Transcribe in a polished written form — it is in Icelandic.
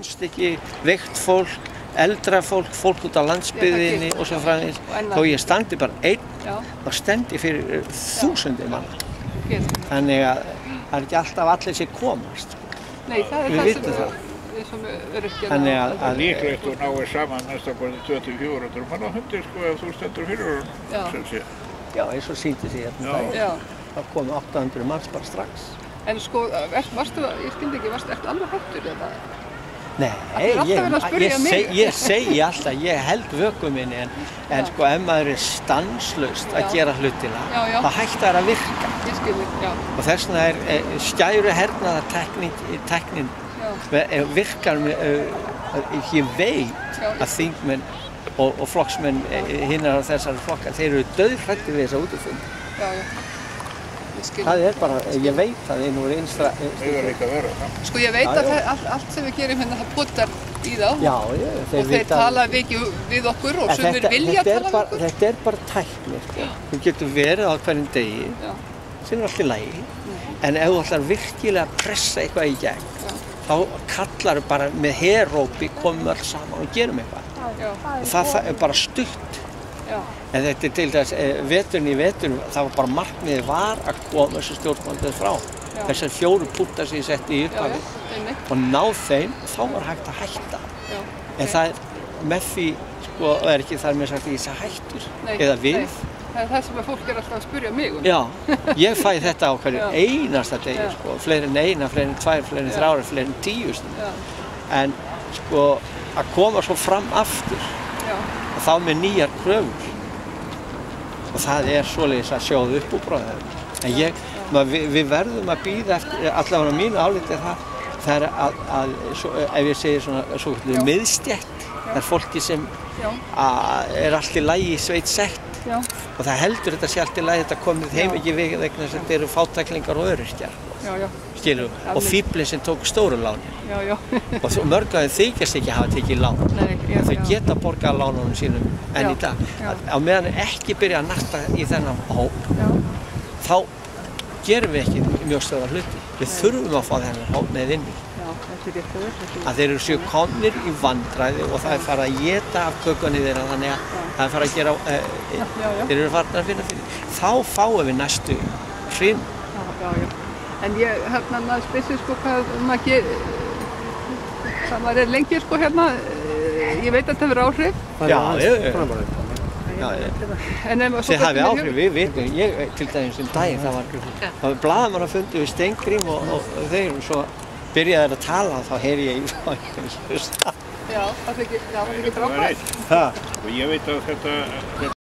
Stykki, veikt fólk, eldra fólk, fólk út á landsbyggðinni og svo framvegis. Þó ég standi bara einn, þá stend ég fyrir þúsundir manna. Þannig að það er ekki alltaf allir sem komast. Nei, það er það sem öryrkjar. Þannig að líklegt þú náir saman næsta borði 2400 manna hundir sko ef þú stendur fyrir honum. Já, eins og sýndi því hérna. Það komu 800 manns bara strax. En sko, varstu, ég skildi ekki, ertu alveg hættur eða? Nei, ég segi alltaf, ég held vöku minni en sko ef maður er stanslaust að gera hlutina, þá hættar að virka. Ég skildi, já. Og þess vegna er skæru hernaðartæknin virkar, ég veit að þingmenn og flokksmenn hinnar á þessari flokkar, þeir eru dauðhræddir við þessa útfund. Já, já. Það er bara, ég veit að það er nú einstra... Það er ekki að vera það. Sko ég veit að allt sem við gerum hérna, það potar í þá. Já, og þeir tala við okkur og sumir vilja tala við okkur. Þetta er bara tækni, sko. Þú getur verið á hverjum degi, sem er allt í lagi, en ef þú ætlar virkilega að pressa eitthvað í gegn, þá kallar þú bara með herópi, komum öll saman og gerum eitthvað. Og það er bara stutt. En þetta er til þess, veturinn í veturinn, það var bara markmiðið var að koma þessu stjórnvaldið frá. Þessar 4 púntar sem ég setti í upphafi og náð þeim, þá var hægt að hætta. En það er með því, sko, það er ekki þar með sagt að ég sé hættur, eða við. Það er það sem fólk er alltaf að spyrja mig um. Já, ég fæ þetta á hverju einasta degi, sko, fleiri en 1, fleiri en 2, fleiri en 3, fleiri en 10 stundum. En, sko, að koma svo fram aftur, og þá með nýjar kröfur. Og það er svoleiðis að sjóða upp úr bráðum. En við verðum að bíða eftir, allavega á mínu áliti það er að ef ég segir svona miðstétt, það er fólki sem er allt í lagi í sveit sett. Og það heldur þetta sé allt í lagi, þetta komið heim ekki vegna þess að þetta eru fátæklingar og öryrkjar. Skilur, og fíblin sem tók stóru lánin. Og mörg af þeim þykjast ekki hafa tekið lán. Þau geta borgað lánunum sínum enn í dag. Á meðan ekki byrja að narta í þennan hóp, þá gerum við ekki mjög stóra hluti. Við þurfum að fá þennan hóp með inni. Að þeir eru séu komnir í vandræði og það er farið að éta af kökunni þeirra, þannig að það er farið að gera, þeir eru farið að finna fyrir. Þá fáum við næstu hrinn. En ég, hérna, maður spyrir sko hvað maður er lengi sko hérna, ég veit að þetta verður áhrif. Þið hafið áhrif, við vitum, ég til dæmis daginn, það var blaðamannafundur við Steingrím og þeir svo byrjaði að tala, þá heyri ég í hlusta. Já, það var ekki frábært. Og ég veit að þetta